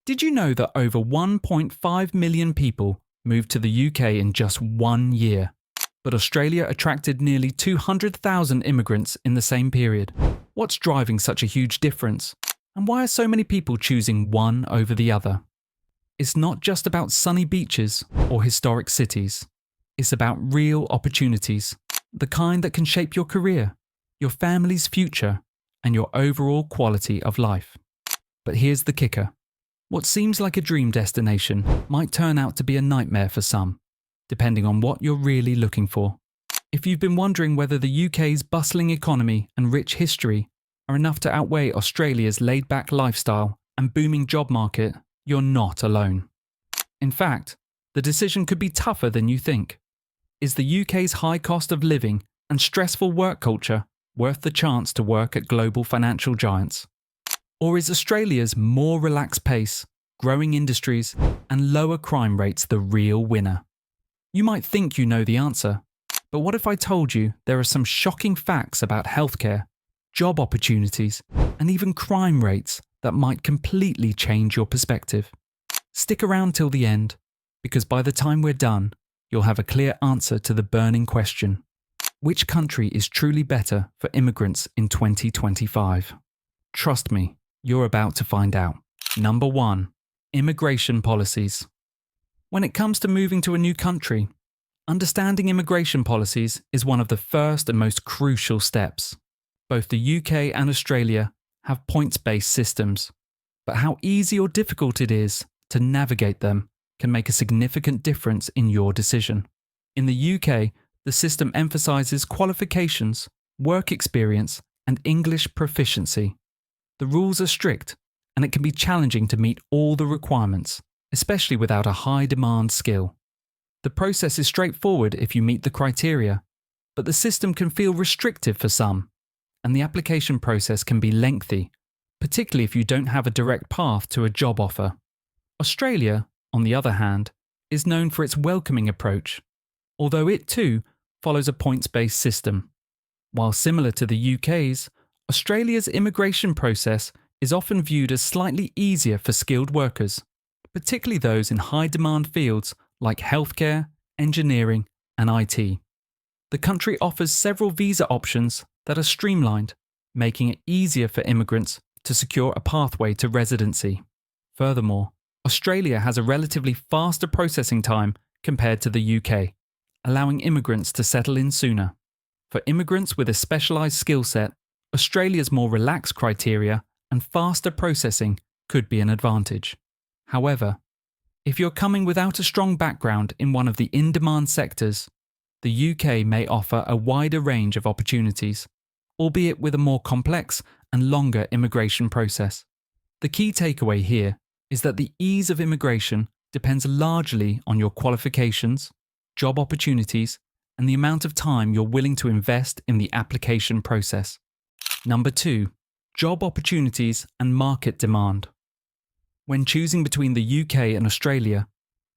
Did you know that over 1.5 million people moved to the UK in just 1 year? But Australia attracted nearly 200,000 immigrants in the same period. What's driving such a huge difference? And why are so many people choosing one over the other? It's not just about sunny beaches or historic cities. It's about real opportunities, the kind that can shape your career, your family's future, and your overall quality of life. But here's the kicker. What seems like a dream destination might turn out to be a nightmare for some, depending on what you're really looking for. If you've been wondering whether the UK's bustling economy and rich history are enough to outweigh Australia's laid-back lifestyle and booming job market, you're not alone. In fact, the decision could be tougher than you think. Is the UK's high cost of living and stressful work culture worth the chance to work at global financial giants? Or is Australia's more relaxed pace, growing industries, and lower crime rates the real winner? You might think you know the answer, but what if I told you there are some shocking facts about healthcare, job opportunities, and even crime rates that might completely change your perspective? Stick around till the end, because by the time we're done, you'll have a clear answer to the burning question: which country is truly better for immigrants in 2025? Trust me, you're about to find out. Number 1. Immigration policies. When it comes to moving to a new country, understanding immigration policies is one of the first and most crucial steps. Both the UK and Australia have points-based systems, but how easy or difficult it is to navigate them can make a significant difference in your decision. In the UK, the system emphasises qualifications, work experience, and English proficiency. The rules are strict, and it can be challenging to meet all the requirements, especially without a high-demand skill. The process is straightforward if you meet the criteria, but the system can feel restrictive for some, and the application process can be lengthy, particularly if you don't have a direct path to a job offer. Australia, on the other hand, is known for its welcoming approach, although it too follows a points-based system. While similar to the UK's, Australia's immigration process is often viewed as slightly easier for skilled workers, particularly those in high-demand fields like healthcare, engineering, and IT. The country offers several visa options that are streamlined, making it easier for immigrants to secure a pathway to residency. Furthermore, Australia has a relatively faster processing time compared to the UK, allowing immigrants to settle in sooner. For immigrants with a specialised skill set, Australia's more relaxed criteria and faster processing could be an advantage. However, if you're coming without a strong background in one of the in-demand sectors, the UK may offer a wider range of opportunities, albeit with a more complex and longer immigration process. The key takeaway here is that the ease of immigration depends largely on your qualifications, job opportunities, and the amount of time you're willing to invest in the application process. Number 2. Job opportunities and market demand. When choosing between the UK and Australia,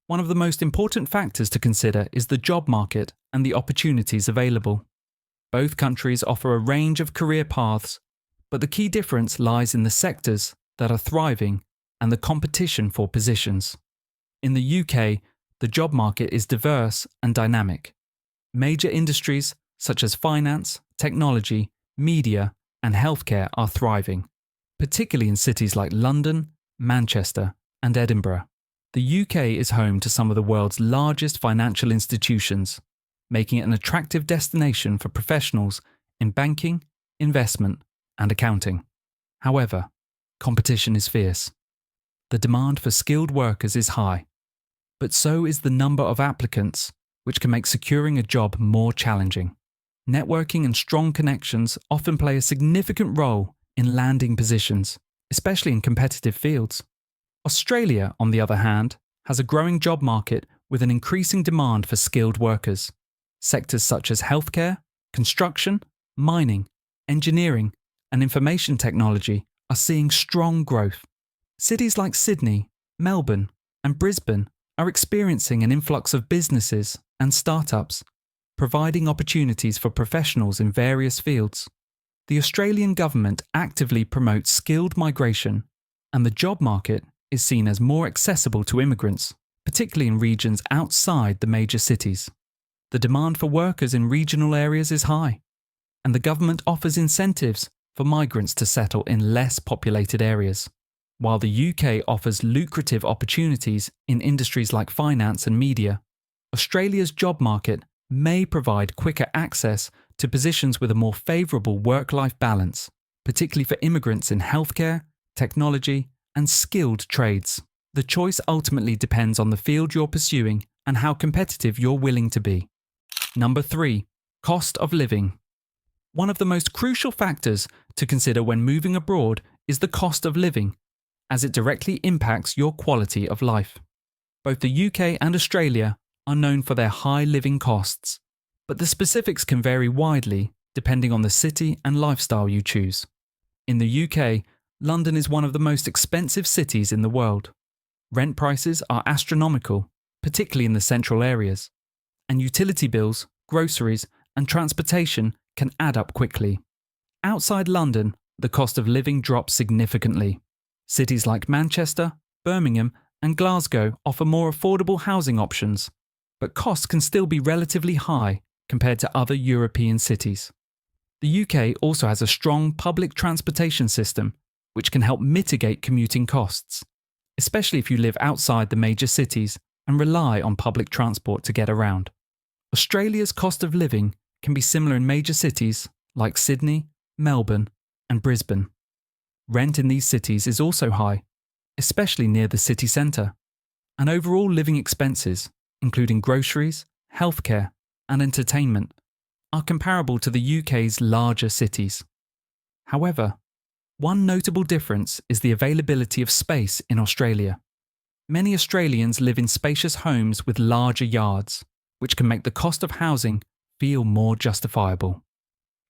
one of the most important factors to consider is the job market and the opportunities available. Both countries offer a range of career paths, but the key difference lies in the sectors that are thriving and the competition for positions. In the UK, the job market is diverse and dynamic. Major industries such as finance, technology, media, and healthcare are thriving, particularly in cities like London, Manchester, and Edinburgh. The UK is home to some of the world's largest financial institutions, making it an attractive destination for professionals in banking, investment, and accounting. However, competition is fierce. The demand for skilled workers is high, but so is the number of applicants, which can make securing a job more challenging. Networking and strong connections often play a significant role in landing positions, especially in competitive fields. Australia, on the other hand, has a growing job market with an increasing demand for skilled workers. Sectors such as healthcare, construction, mining, engineering, and information technology are seeing strong growth. Cities like Sydney, Melbourne, and Brisbane are experiencing an influx of businesses and startups, providing opportunities for professionals in various fields. The Australian government actively promotes skilled migration, and the job market is seen as more accessible to immigrants, particularly in regions outside the major cities. The demand for workers in regional areas is high, and the government offers incentives for migrants to settle in less populated areas. While the UK offers lucrative opportunities in industries like finance and media, Australia's job market may provide quicker access to positions with a more favourable work-life balance, particularly for immigrants in healthcare, technology, and skilled trades. The choice ultimately depends on the field you're pursuing and how competitive you're willing to be. Number 3. Cost of living. One of the most crucial factors to consider when moving abroad is the cost of living, as it directly impacts your quality of life. Both the UK and Australia are known for their high living costs, but the specifics can vary widely depending on the city and lifestyle you choose. In the UK, London is one of the most expensive cities in the world. Rent prices are astronomical, particularly in the central areas, and utility bills, groceries, and transportation can add up quickly. Outside London, the cost of living drops significantly. Cities like Manchester, Birmingham, and Glasgow offer more affordable housing options, but costs can still be relatively high compared to other European cities. The UK also has a strong public transportation system, which can help mitigate commuting costs, especially if you live outside the major cities and rely on public transport to get around. Australia's cost of living can be similar in major cities like Sydney, Melbourne, and Brisbane. Rent in these cities is also high, especially near the city centre, and overall living expenses, including groceries, healthcare, and entertainment, are comparable to the UK's larger cities. However, one notable difference is the availability of space in Australia. Many Australians live in spacious homes with larger yards, which can make the cost of housing feel more justifiable.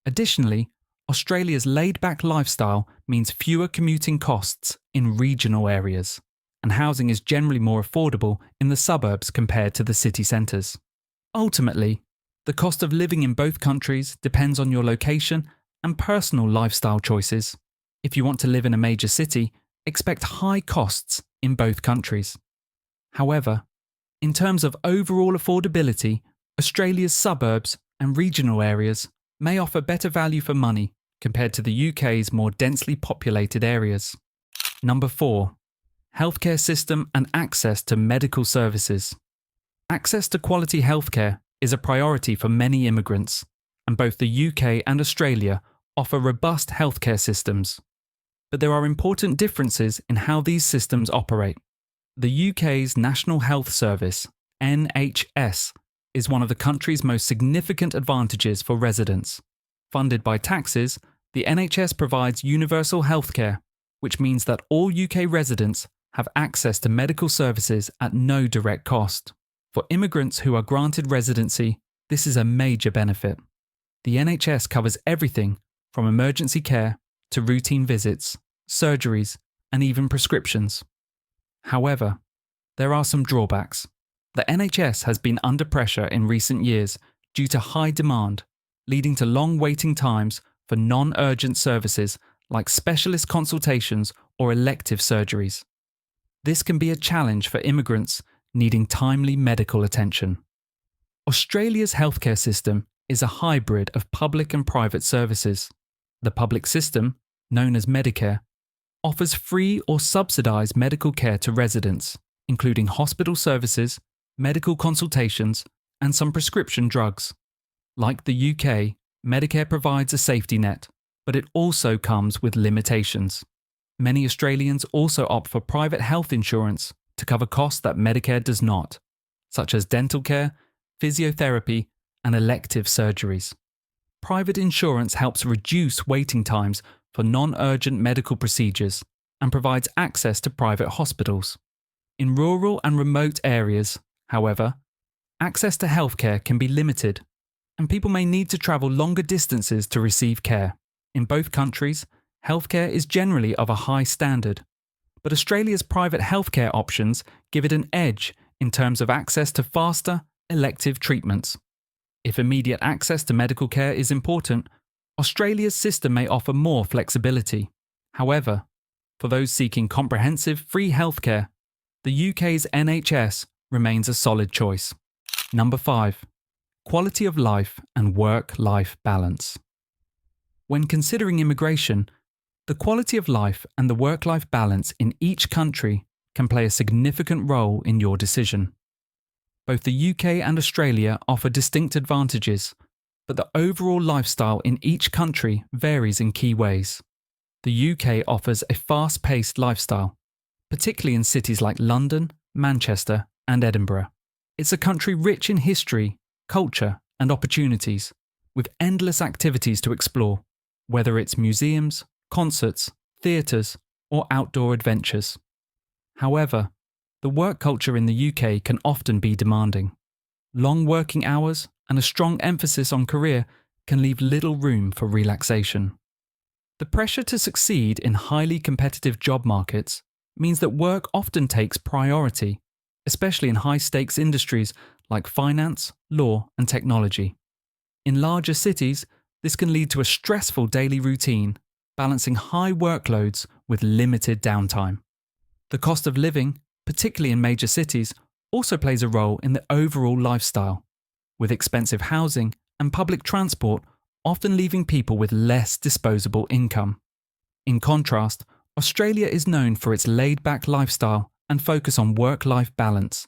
Additionally, Australia's laid-back lifestyle means fewer commuting costs in regional areas, and housing is generally more affordable in the suburbs compared to the city centres. Ultimately, the cost of living in both countries depends on your location and personal lifestyle choices. If you want to live in a major city, expect high costs in both countries. However, in terms of overall affordability, Australia's suburbs and regional areas may offer better value for money compared to the UK's more densely populated areas. Number 4. Healthcare system and access to medical services. Access to quality healthcare is a priority for many immigrants, and both the UK and Australia offer robust healthcare systems. But there are important differences in how these systems operate. The UK's National Health Service, NHS, is one of the country's most significant advantages for residents. Funded by taxes, the NHS provides universal healthcare, which means that all UK residents have access to medical services at no direct cost. For immigrants who are granted residency, this is a major benefit. The NHS covers everything from emergency care to routine visits, surgeries, and even prescriptions. However, there are some drawbacks. The NHS has been under pressure in recent years due to high demand, leading to long waiting times for non-urgent services like specialist consultations or elective surgeries. This can be a challenge for immigrants needing timely medical attention. Australia's healthcare system is a hybrid of public and private services. The public system, known as Medicare, offers free or subsidised medical care to residents, including hospital services, medical consultations, and some prescription drugs. Like the UK, Medicare provides a safety net, but it also comes with limitations. Many Australians also opt for private health insurance to cover costs that Medicare does not, such as dental care, physiotherapy, and elective surgeries. Private insurance helps reduce waiting times for non-urgent medical procedures and provides access to private hospitals. In rural and remote areas, however, access to healthcare can be limited, and people may need to travel longer distances to receive care. In both countries, healthcare is generally of a high standard, but Australia's private healthcare options give it an edge in terms of access to faster, elective treatments. If immediate access to medical care is important, Australia's system may offer more flexibility. However, For those seeking comprehensive free healthcare, the UK's NHS remains a solid choice. Number 5. Quality of life and work-life balance. When considering immigration, the quality of life and the work-life balance in each country can play a significant role in your decision. Both the UK and Australia offer distinct advantages, but the overall lifestyle in each country varies in key ways. The UK offers a fast-paced lifestyle, particularly in cities like London, Manchester, and Edinburgh. It's a country rich in history, culture, and opportunities, with endless activities to explore, whether it's museums, concerts, theatres, or outdoor adventures. However, the work culture in the UK can often be demanding. Long working hours and a strong emphasis on career can leave little room for relaxation. The pressure to succeed in highly competitive job markets means that work often takes priority, especially in high-stakes industries like finance, law, and technology. In larger cities, this can lead to a stressful daily routine, balancing high workloads with limited downtime. The cost of living, particularly in major cities, also plays a role in the overall lifestyle, with expensive housing and public transport often leaving people with less disposable income. In contrast, Australia is known for its laid-back lifestyle and focus on work-life balance.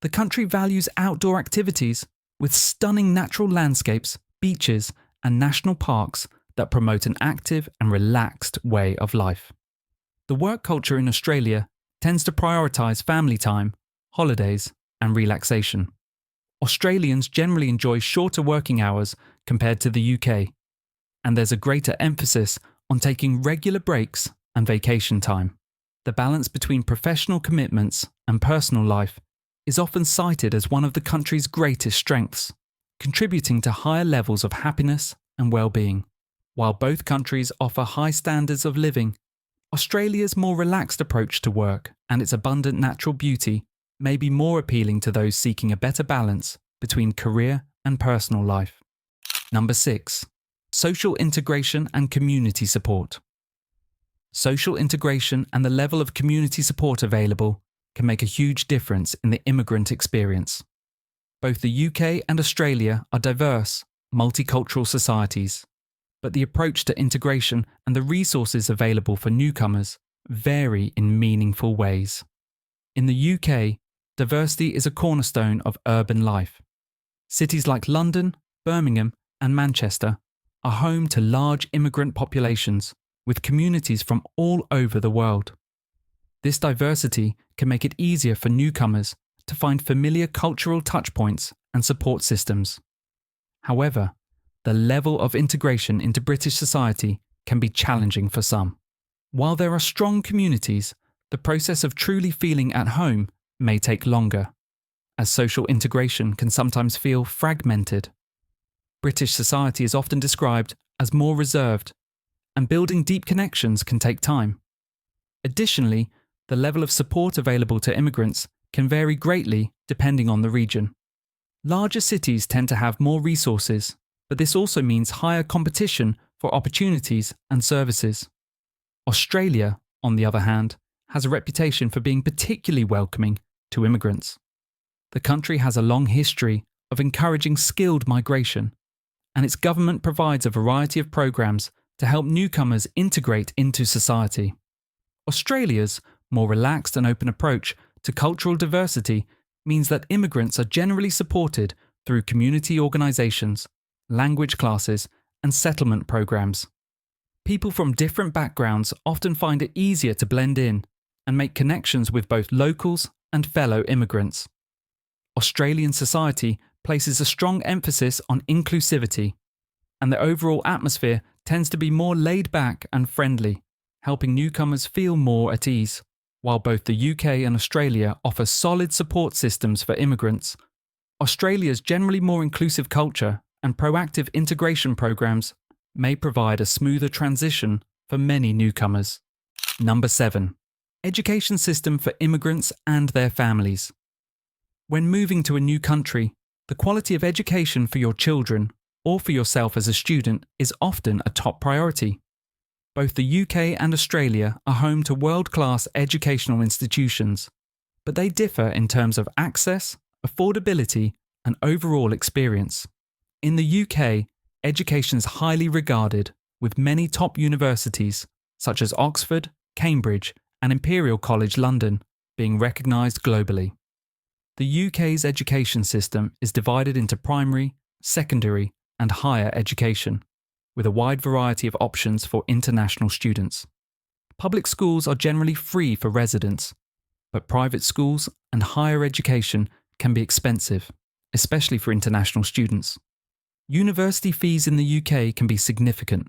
The country values outdoor activities with stunning natural landscapes, beaches, and national parks that promote an active and relaxed way of life. The work culture in Australia tends to prioritise family time, holidays, and relaxation. Australians generally enjoy shorter working hours compared to the UK, and there's a greater emphasis on taking regular breaks and vacation time. The balance between professional commitments and personal life is often cited as one of the country's greatest strengths, contributing to higher levels of happiness and well-being. While both countries offer high standards of living, Australia's more relaxed approach to work and its abundant natural beauty may be more appealing to those seeking a better balance between career and personal life. Number 6. Social integration and community support. Social integration and the level of community support available can make a huge difference in the immigrant experience. Both the UK and Australia are diverse, multicultural societies, but the approach to integration and the resources available for newcomers vary in meaningful ways. In the UK, diversity is a cornerstone of urban life. Cities like London, Birmingham, and Manchester are home to large immigrant populations with communities from all over the world. This diversity can make it easier for newcomers to find familiar cultural touchpoints and support systems. However, the level of integration into British society can be challenging for some. While there are strong communities, the process of truly feeling at home may take longer, as social integration can sometimes feel fragmented. British society is often described as more reserved, and building deep connections can take time. Additionally, the level of support available to immigrants can vary greatly depending on the region. Larger cities tend to have more resources, but this also means higher competition for opportunities and services. Australia, on the other hand, has a reputation for being particularly welcoming to immigrants. The country has a long history of encouraging skilled migration, and its government provides a variety of programs to help newcomers integrate into society. Australia's more relaxed and open approach to cultural diversity means that immigrants are generally supported through community organisations, language classes, and settlement programs. People from different backgrounds often find it easier to blend in and make connections with both locals and fellow immigrants. Australian society places a strong emphasis on inclusivity, and the overall atmosphere tends to be more laid back and friendly, helping newcomers feel more at ease. While both the UK and Australia offer solid support systems for immigrants, Australia's generally more inclusive culture and proactive integration programs may provide a smoother transition for many newcomers. Number 7. Education system for immigrants and their families. When moving to a new country, the quality of education for your children or for yourself as a student is often a top priority. Both the UK and Australia are home to world-class educational institutions, but they differ in terms of access, affordability, and overall experience. In the UK, education is highly regarded, with many top universities, such as Oxford, Cambridge, and Imperial College London, being recognised globally. The UK's education system is divided into primary, secondary, and higher education, with a wide variety of options for international students. Public schools are generally free for residents, but private schools and higher education can be expensive, especially for international students. University fees in the UK can be significant,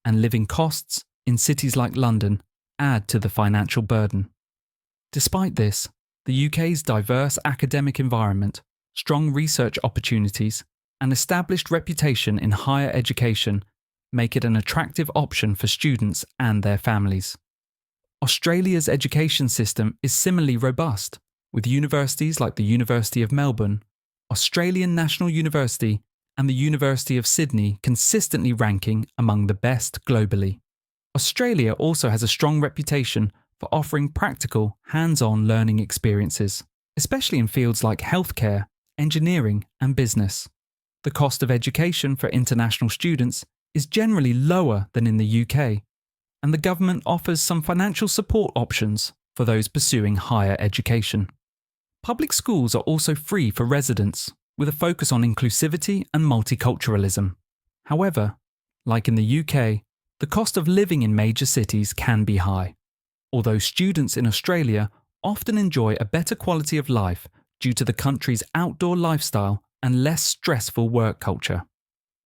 and living costs in cities like London add to the financial burden. Despite this, the UK's diverse academic environment, strong research opportunities, and established reputation in higher education make it an attractive option for students and their families. Australia's education system is similarly robust, with universities like the University of Melbourne, Australian National University, and the University of Sydney consistently ranking among the best globally. Australia also has a strong reputation for offering practical, hands-on learning experiences, especially in fields like healthcare, engineering, and business. The cost of education for international students is generally lower than in the UK, and the government offers some financial support options for those pursuing higher education. Public schools are also free for residents, with a focus on inclusivity and multiculturalism. However, like in the UK, the cost of living in major cities can be high, although students in Australia often enjoy a better quality of life due to the country's outdoor lifestyle and less stressful work culture.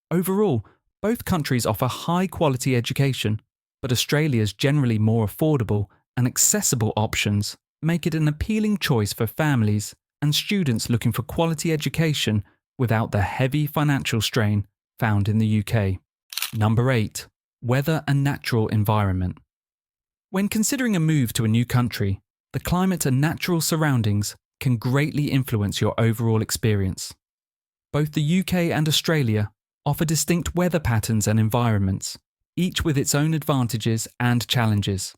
Overall, both countries offer high-quality education, but Australia's generally more affordable and accessible options make it an appealing choice for families and students looking for quality education without the heavy financial strain found in the UK. Number 8. Weather and natural environment. When considering a move to a new country, the climate and natural surroundings can greatly influence your overall experience. Both the UK and Australia offer distinct weather patterns and environments, each with its own advantages and challenges.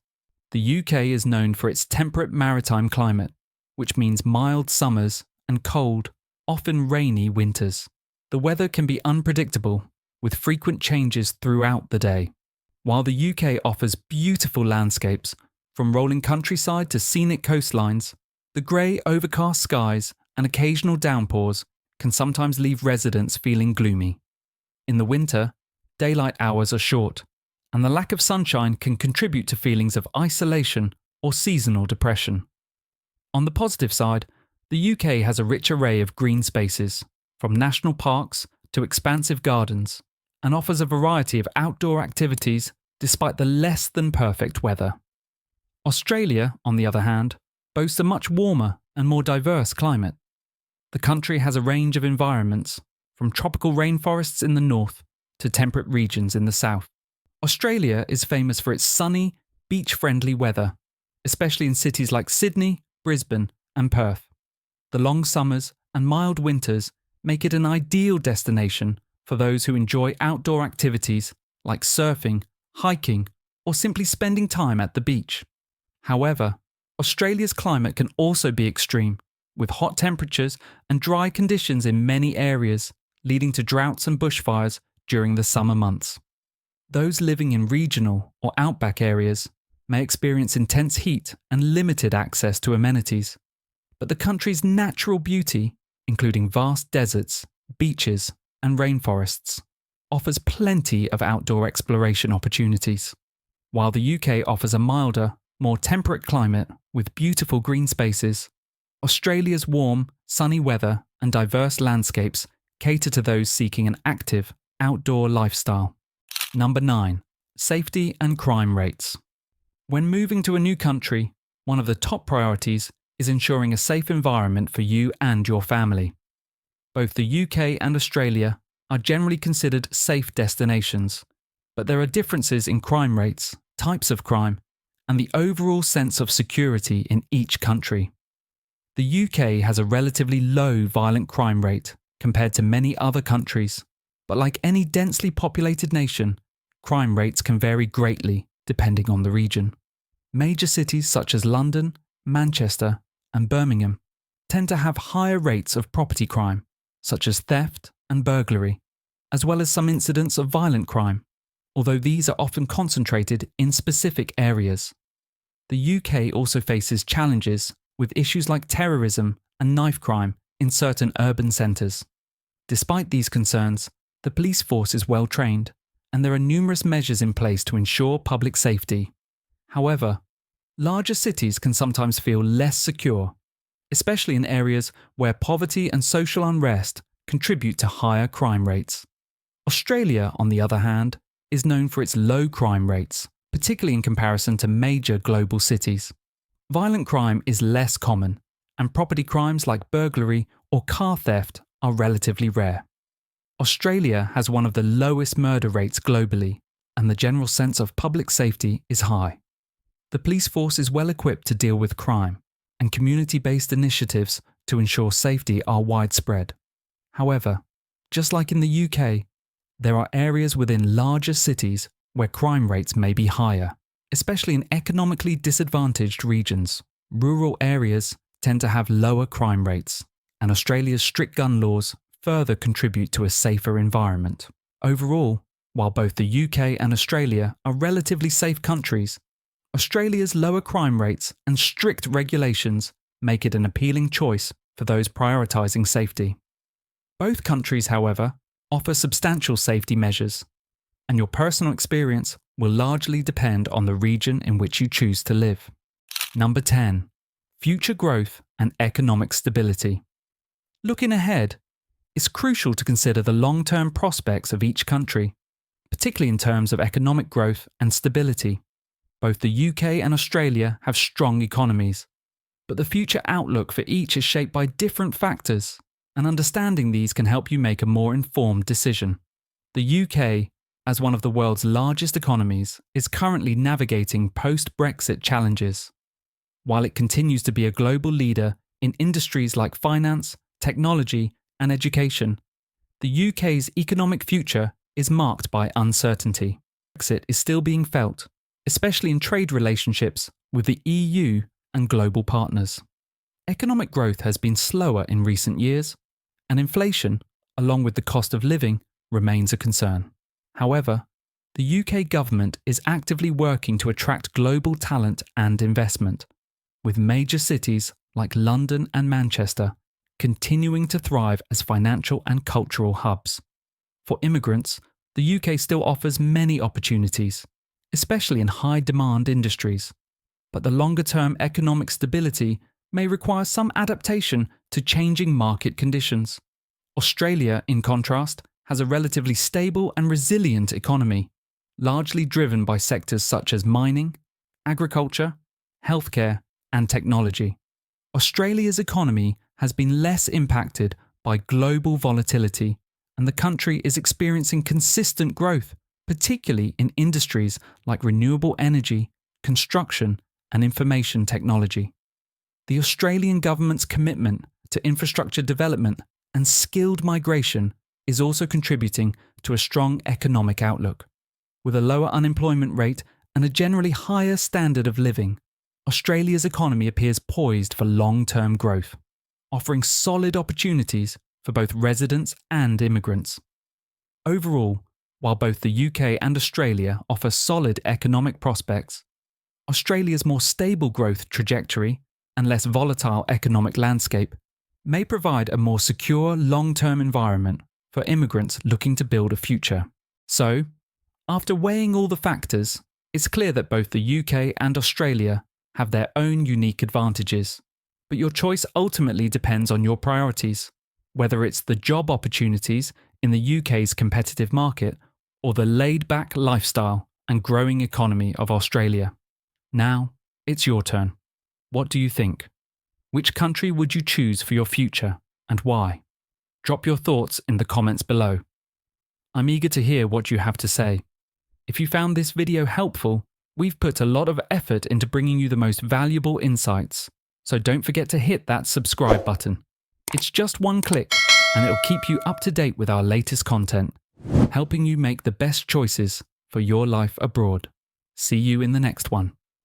The UK is known for its temperate maritime climate, which means mild summers and cold, often rainy winters. The weather can be unpredictable, with frequent changes throughout the day. While the UK offers beautiful landscapes, from rolling countryside to scenic coastlines, the grey, overcast skies and occasional downpours can sometimes leave residents feeling gloomy. In the winter, daylight hours are short, and the lack of sunshine can contribute to feelings of isolation or seasonal depression. On the positive side, the UK has a rich array of green spaces, from national parks to expansive gardens, and offers a variety of outdoor activities despite the less than perfect weather. Australia, on the other hand, boasts a much warmer and more diverse climate. The country has a range of environments, from tropical rainforests in the north to temperate regions in the south. Australia is famous for its sunny, beach-friendly weather, especially in cities like Sydney, Brisbane, and Perth. The long summers and mild winters make it an ideal destination for those who enjoy outdoor activities like surfing, hiking, or simply spending time at the beach. However, Australia's climate can also be extreme, with hot temperatures and dry conditions in many areas, leading to droughts and bushfires during the summer months. Those living in regional or outback areas may experience intense heat and limited access to amenities, but the country's natural beauty, including vast deserts, beaches, and rainforests, offers plenty of outdoor exploration opportunities. While the UK offers a milder, more temperate climate with beautiful green spaces, Australia's warm, sunny weather and diverse landscapes cater to those seeking an active, outdoor lifestyle. Number 9. Safety and crime rates. When moving to a new country, one of the top priorities is ensuring a safe environment for you and your family. Both the UK and Australia are generally considered safe destinations, but there are differences in crime rates, types of crime, and the overall sense of security in each country. The UK has a relatively low violent crime rate compared to many other countries, but like any densely populated nation, crime rates can vary greatly depending on the region. Major cities such as London, Manchester, and Birmingham tend to have higher rates of property crime, such as theft and burglary, as well as some incidents of violent crime, although these are often concentrated in specific areas. The UK also faces challenges with issues like terrorism and knife crime in certain urban centres. Despite these concerns, the police force is well trained, and there are numerous measures in place to ensure public safety. However, larger cities can sometimes feel less secure, especially in areas where poverty and social unrest contribute to higher crime rates. Australia, on the other hand, is known for its low crime rates, particularly in comparison to major global cities. Violent crime is less common, and property crimes like burglary or car theft are relatively rare. Australia has one of the lowest murder rates globally, and the general sense of public safety is high. The police force is well equipped to deal with crime, and community-based initiatives to ensure safety are widespread. However, just like in the UK, there are areas within larger cities where crime rates may be higher, especially in economically disadvantaged regions. Rural areas tend to have lower crime rates, and Australia's strict gun laws further contribute to a safer environment. Overall, while both the UK and Australia are relatively safe countries, Australia's lower crime rates and strict regulations make it an appealing choice for those prioritising safety. Both countries, however, offer substantial safety measures, and your personal experience will largely depend on the region in which you choose to live. Number 10. Future growth and economic stability. Looking ahead, it's crucial to consider the long-term prospects of each country, particularly in terms of economic growth and stability. Both the UK and Australia have strong economies, but the future outlook for each is shaped by different factors, and understanding these can help you make a more informed decision. The UK, as one of the world's largest economies, is currently navigating post-Brexit challenges. While it continues to be a global leader in industries like finance, technology, and education, the UK's economic future is marked by uncertainty. Brexit is still being felt, especially in trade relationships with the EU and global partners. Economic growth has been slower in recent years, and inflation, along with the cost of living, remains a concern. However, the UK government is actively working to attract global talent and investment, with major cities like London and Manchester continuing to thrive as financial and cultural hubs. For immigrants, the UK still offers many opportunities, especially in high-demand industries, but the longer-term economic stability may require some adaptation to changing market conditions. Australia, in contrast, has a relatively stable and resilient economy, largely driven by sectors such as mining, agriculture, healthcare, and technology. Australia's economy has been less impacted by global volatility, and the country is experiencing consistent growth, particularly in industries like renewable energy, construction, and information technology. The Australian government's commitment to infrastructure development and skilled migration is also contributing to a strong economic outlook. With a lower unemployment rate and a generally higher standard of living, Australia's economy appears poised for long-term growth, offering solid opportunities for both residents and immigrants. Overall, while both the UK and Australia offer solid economic prospects, Australia's more stable growth trajectory and less volatile economic landscape may provide a more secure long-term environment for immigrants looking to build a future. So, after weighing all the factors, it's clear that both the UK and Australia have their own unique advantages, but your choice ultimately depends on your priorities, whether it's the job opportunities in the UK's competitive market or the laid-back lifestyle and growing economy of Australia. Now, it's your turn. What do you think? Which country would you choose for your future, and why? Drop your thoughts in the comments below. I'm eager to hear what you have to say. If you found this video helpful, we've put a lot of effort into bringing you the most valuable insights, so don't forget to hit that subscribe button. It's just one click, and it'll keep you up to date with our latest content, helping you make the best choices for your life abroad. See you in the next one.